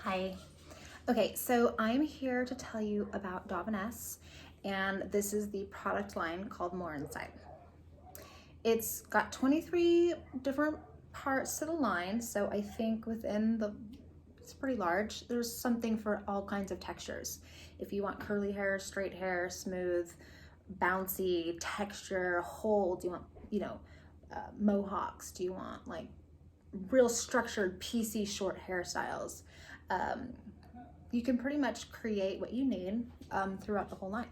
Hi. Okay, so I'm here to tell you about Davines, and this is the product line called More Inside. It's got 23 different parts to the line, so I think it's pretty large. There's something for all kinds of textures. If you want curly hair, straight hair, smooth, bouncy, texture, hold, do you want, mohawks? Do you want like real structured PC short hairstyles? You can pretty much create what you need throughout the whole line.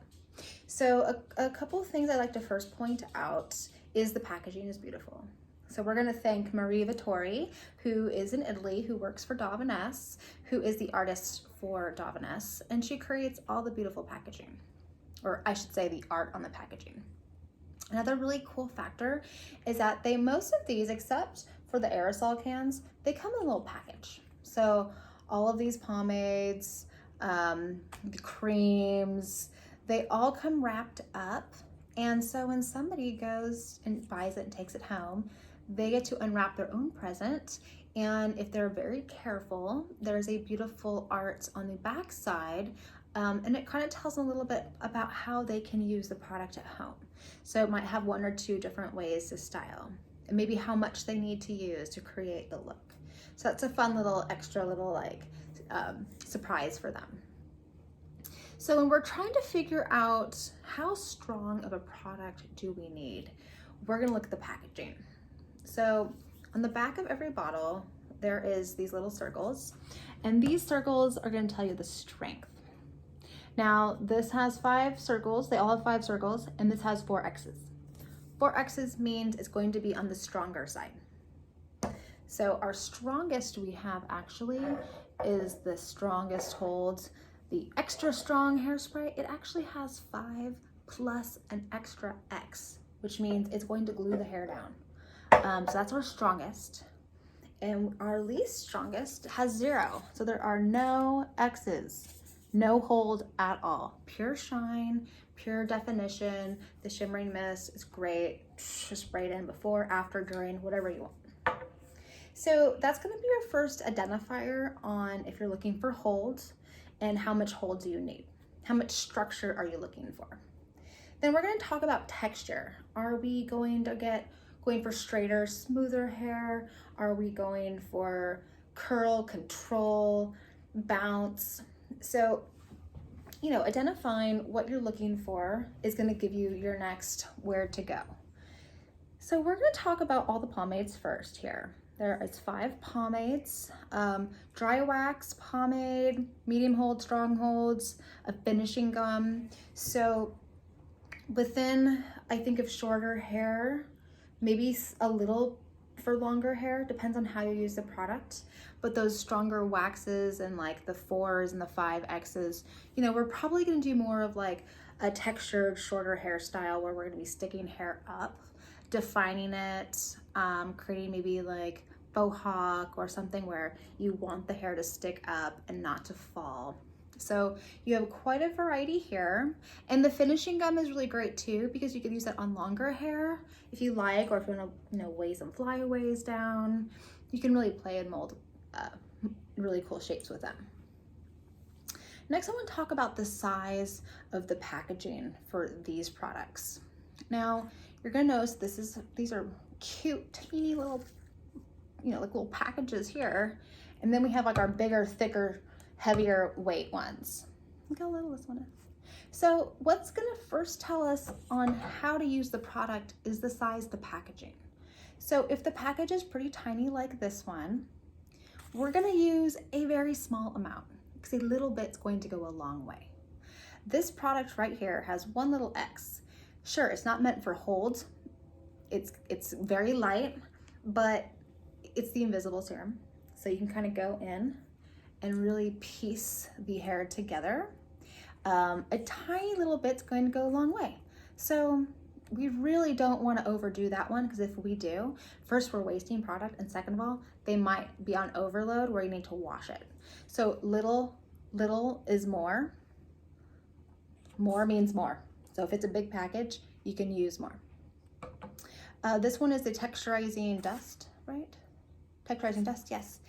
So a couple of things I'd like to first point out is the packaging is beautiful. So we're going to thank Maria Vittori, who is in Italy, who works for Davines, who is the artist for Davines, and she creates all the beautiful packaging, or I should say the art on the packaging. Another really cool factor is that most of these, except for the aerosol cans, they come in a little package. So all of these pomades, the creams, they all come wrapped up. And so when somebody goes and buys it and takes it home, they get to unwrap their own present. And if they're very careful, there's a beautiful art on the back side. And it kind of tells them a little bit about how they can use the product at home. So it might have one or two different ways to style, and maybe how much they need to use to create the look. So that's a fun little extra little surprise for them. So when we're trying to figure out how strong of a product do we need, we're gonna look at the packaging. So on the back of every bottle, there is these little circles, and these circles are gonna tell you the strength. Now this has 5 circles, they all have 5 circles, and this has 4 X's. 4 X's means it's going to be on the stronger side. So our strongest we have actually is the strongest hold, the extra strong hairspray. It actually has 5 plus an extra X, which means it's going to glue the hair down. So that's our strongest. And our least strongest has 0. So there are no X's, no hold at all. Pure shine, pure definition. The shimmering mist is great. Just spray it in before, after, during, whatever you want. So that's going to be your first identifier on if you're looking for hold and how much hold do you need. How much structure are you looking for? Then we're going to talk about texture. Are we going for straighter, smoother hair? Are we going for curl, control, bounce? So, identifying what you're looking for is going to give you your next where to go. So we're going to talk about all the pomades first here. There is 5 pomades, dry wax pomade, medium hold, strong holds, a finishing gum. So within, I think of shorter hair, maybe a little for longer hair, depends on how you use the product. But those stronger waxes and like the 4s and the 5 X's, we're probably gonna do more of like a textured shorter hairstyle where we're gonna be sticking hair up, defining it, creating maybe like bohawk or something where you want the hair to stick up and not to fall. So you have quite a variety here. And the finishing gum is really great too, because you can use that on longer hair if you like, or if you want to weigh some flyaways down. You can really play and mold really cool shapes with them. Next, I want to talk about the size of the packaging for these products. Now, you're going to notice these are cute, teeny little, like little packages here. And then we have like our bigger, thicker, heavier weight ones. Look how little this one is. So what's going to first tell us on how to use the product is the size of the packaging. So if the package is pretty tiny like this one, we're going to use a very small amount because a little bit's going to go a long way. This product right here has 1 little X. Sure, it's not meant for hold. It's very light, but it's the invisible serum. So you can kind of go in and really piece the hair together. A tiny little bit's going to go a long way. So we really don't want to overdo that one, because if we do, first, we're wasting product, and second of all, they might be on overload where you need to wash it. So little is more. More means more. So if it's a big package, you can use more. This one is the Texturizing Dust, right? Texturizing dust, yes.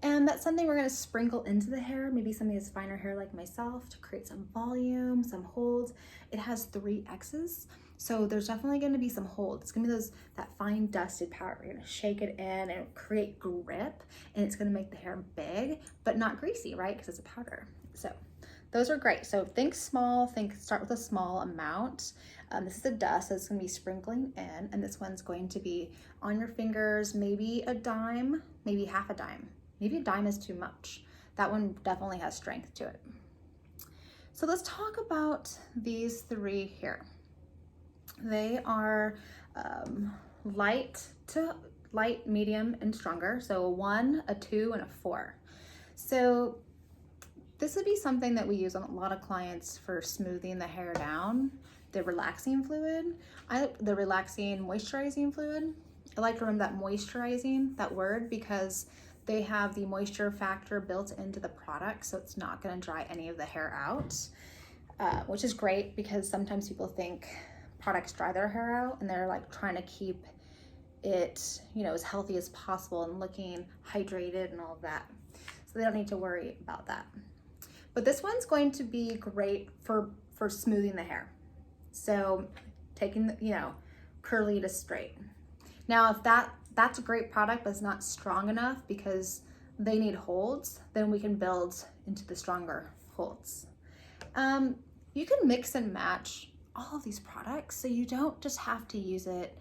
And that's something we're gonna sprinkle into the hair. Maybe somebody has finer hair like myself to create some volume, some holds. It has 3 X's, so there's definitely gonna be some hold. It's gonna be that fine dusted powder. We're gonna shake it in and create grip, and it's gonna make the hair big, but not greasy, right? Because it's a powder. So those are great. So think small, start with a small amount. This is a dust that's gonna be sprinkling in, and this one's going to be on your fingers, maybe a dime, maybe half a dime. Maybe a dime is too much. That one definitely has strength to it. So let's talk about these 3 here. They are light, medium, and stronger. So a 1, a 2, and a 4. So this would be something that we use on a lot of clients for smoothing the hair down. The relaxing fluid, the relaxing moisturizing fluid. I like to remember that moisturizing, that word, because they have the moisture factor built into the product, so it's not gonna dry any of the hair out, which is great because sometimes people think products dry their hair out and they're like trying to keep it, you know, as healthy as possible and looking hydrated and all of that. So they don't need to worry about that. But this one's going to be great for smoothing the hair. So taking the, you know, curly to straight. Now, if that's a great product, but it's not strong enough because they need holds, then we can build into the stronger holds. You can mix and match all of these products, so you don't just have to use it.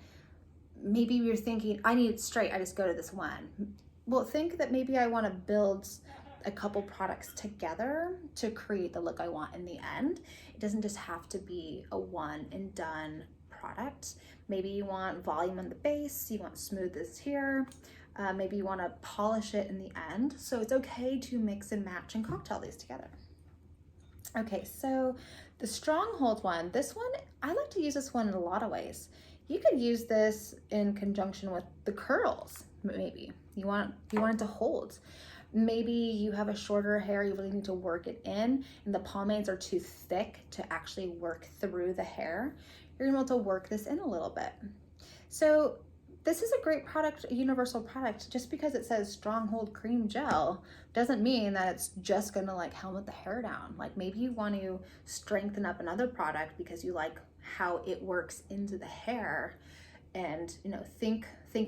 Maybe you're thinking, I need it straight, I just go to this one. Well, think that maybe I want to build a couple products together to create the look I want in the end. It doesn't just have to be a one and done product. Maybe you want volume on the base, you want smoothness here, maybe you want to polish it in the end. So it's okay to mix and match and cocktail these together. Okay, so the stronghold one, this one, I like to use this one in a lot of ways. You could use this in conjunction with the curls, maybe. You want it to hold. Maybe you have a shorter hair, you really need to work it in, and the pomades are too thick to actually work through the hair. You're gonna be able to work this in a little bit. So this is a great product, a universal product. Just because it says stronghold cream gel doesn't mean that it's just gonna like helmet the hair down. Like maybe you want to strengthen up another product because you like how it works into the hair, and you know, think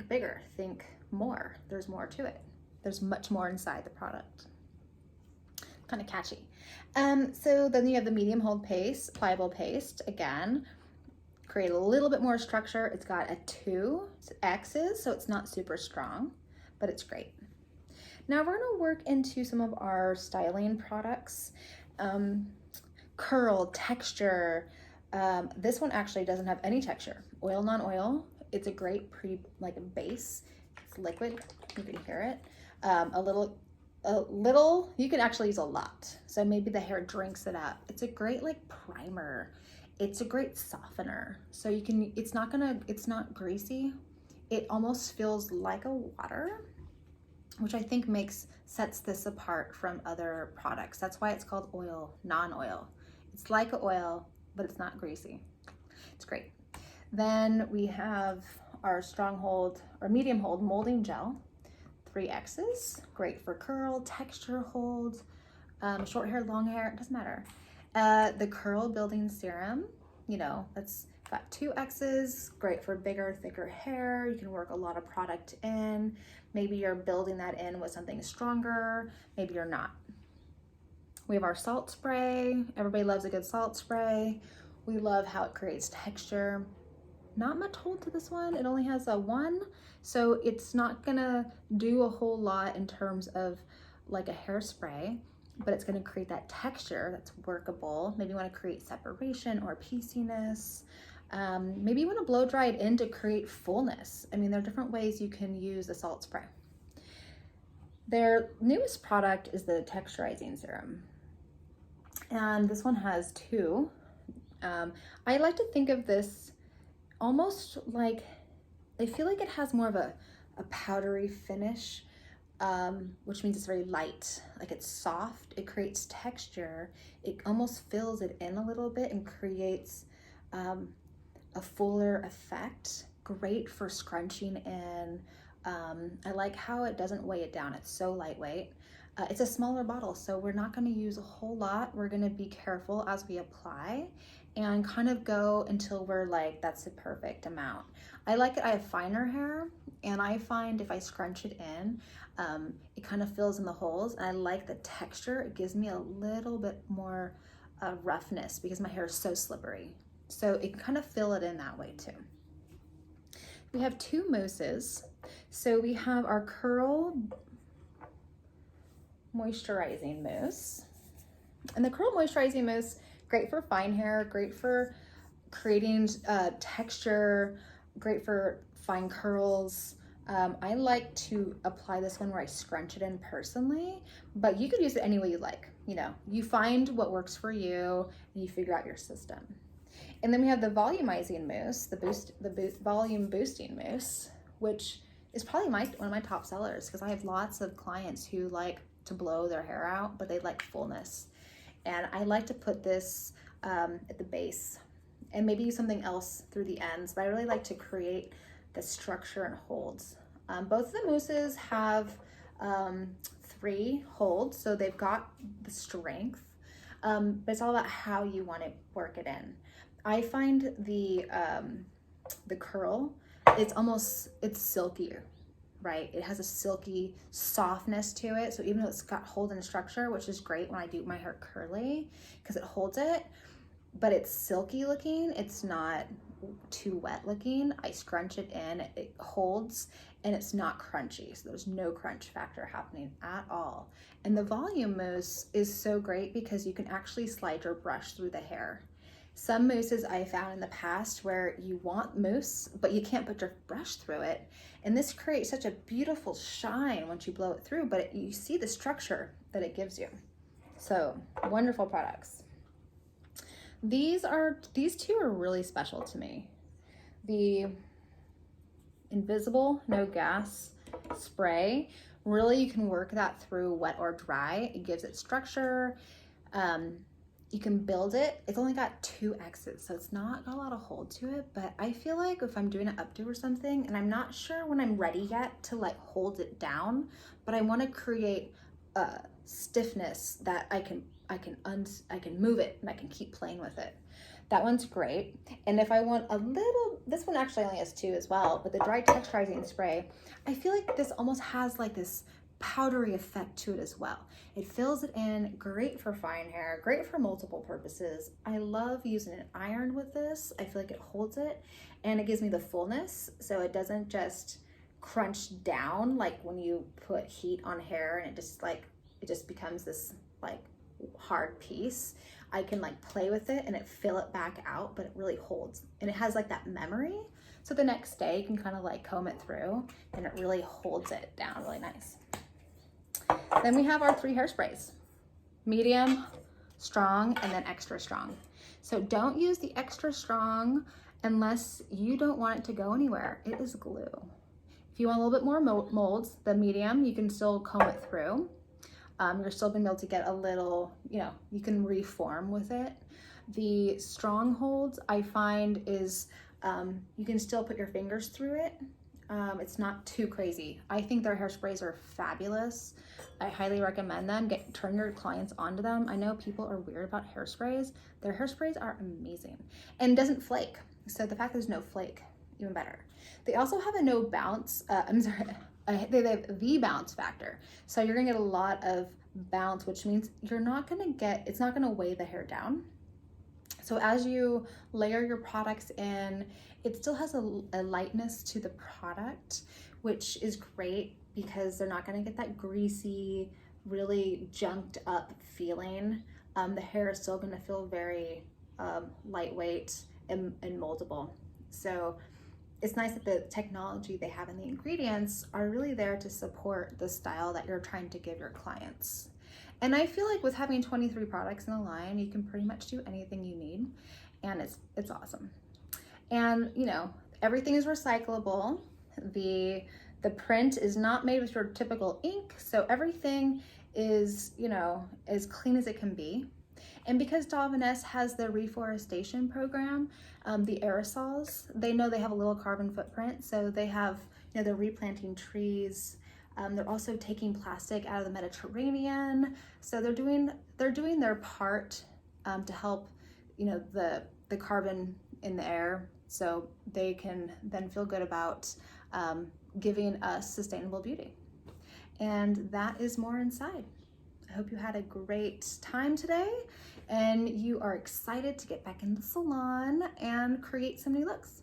bigger, think more. There's more to it. There's much more inside the product. Kind of catchy. So then you have the medium hold paste, pliable paste. Again, create a little bit more structure. It's got a 2 X's, so it's not super strong, but it's great. Now we're gonna work into some of our styling products. Curl, texture. This one actually doesn't have any texture. Oil, non-oil. It's a great like a base. It's liquid, you can hear it. A little, you can actually use a lot. So maybe the hair drinks it up. It's a great like primer. It's a great softener. So you can, it's not greasy. It almost feels like a water, which I think sets this apart from other products. That's why it's called oil, non-oil. It's like an oil, but it's not greasy. It's great. Then we have our stronghold or medium hold molding gel. 3 X's, great for curl, texture, hold, short hair, long hair, it doesn't matter. The curl building serum, you know, that's got 2 X's, great for bigger, thicker hair. You can work a lot of product in. Maybe you're building that in with something stronger, maybe you're not. We have our salt spray. Everybody loves a good salt spray. We love how it creates texture. Not much hold to this one. It only has a 1, so it's not gonna do a whole lot in terms of like a hairspray, but it's gonna create that texture that's workable. Maybe you wanna create separation or pieciness. Maybe you wanna blow dry it in to create fullness. I mean, there are different ways you can use the salt spray. Their newest product is the Texturizing serum. And this one has 2. I like to think of this almost like, I feel like it has more of a powdery finish, which means it's very light, like it's soft, it creates texture, it almost fills it in a little bit and creates a fuller effect. Great for scrunching in I like how it doesn't weigh it down. It's so lightweight. It's a smaller bottle, so we're not going to use a whole lot. We're going to be careful as we apply and kind of go until we're like, that's the perfect amount. I like it. I have finer hair, and I find if I scrunch it in, it kind of fills in the holes, and I like the texture. It gives me a little bit more roughness because my hair is so slippery. So it can kind of fill it in that way too. We have two mousses. So we have our curl moisturizing mousse. And the curl moisturizing mousse, great for fine hair, great for creating texture, great for fine curls. I like to apply this one where I scrunch it in personally, but you could use it any way you like. You know, you find what works for you and you figure out your system. And then we have the volumizing mousse, the volume boosting mousse, which is probably one of my top sellers because I have lots of clients who like to blow their hair out, but they like fullness. And I like to put this at the base and maybe use something else through the ends, but I really like to create the structure and holds. Both of the mousses have 3 holds, so they've got the strength, but it's all about how you want to work it in. I find the curl, it's silkier, right? It has a silky softness to it. So even though it's got hold and structure, which is great when I do my hair curly because it holds it, but it's silky looking. It's not too wet looking. I scrunch it in, it holds, and it's not crunchy. So there's no crunch factor happening at all. And the volume mousse is so great because you can actually slide your brush through the hair. Some mousses I found in the past where you want mousse, but you can't put your brush through it. And this creates such a beautiful shine once you blow it through, but you see the structure that it gives you. So wonderful products. These two are really special to me. The invisible no gas spray, really you can work that through wet or dry. It gives it structure. You can build it. It's only got 2 X's, so it's not got a lot of hold to it, but I feel like if I'm doing an updo or something, and I'm not sure when I'm ready yet to like hold it down, but I want to create a stiffness that I can move it and I can keep playing with it. That one's great. And if I want a little, this one actually only has 2 as well, but the dry texturizing spray, I feel like this almost has like this powdery effect to it as well. It fills it in, great for fine hair, great for multiple purposes. I love using an iron with this. I feel like it holds it and it gives me the fullness, so it doesn't just crunch down like when you put heat on hair and it just becomes this like hard piece. I can like play with it and fill it back out, but it really holds. And it has like that memory. So the next day you can kind of like comb it through and it really holds it down really nice. Then we have our 3 hairsprays, medium, strong, and then extra strong. So don't use the extra strong unless you don't want it to go anywhere. It is glue. If you want a little bit more molds, the medium, you can still comb it through. You're still gonna be able to get a little, you can reform with it. The strongholds I find is you can still put your fingers through it. It's not too crazy. I think their hairsprays are fabulous. I highly recommend them. Turn your clients onto them. I know people are weird about hairsprays. Their hairsprays are amazing and it doesn't flake. So the fact there's no flake, even better. They also have a no bounce, they have the bounce factor. So you're gonna get a lot of bounce, which means it's not gonna weigh the hair down. So as you layer your products in, it still has a lightness to the product, which is great because they're not gonna get that greasy, really junked up feeling. The hair is still gonna feel very lightweight and moldable. So it's nice that the technology they have in the ingredients are really there to support the style that you're trying to give your clients. And I feel like with having 23 products in the line, you can pretty much do anything you need, and it's awesome. And everything is recyclable. The print is not made with your typical ink, so everything is as clean as it can be. And because Davines has the reforestation program, the aerosols, they know they have a little carbon footprint, so they have You know, they're replanting trees. They're also taking plastic out of the Mediterranean. So they're doing their part to help, you know, the carbon in the air, so they can then feel good about giving us sustainable beauty. And that is more inside. I hope you had a great time today and you are excited to get back in the salon and create some new looks.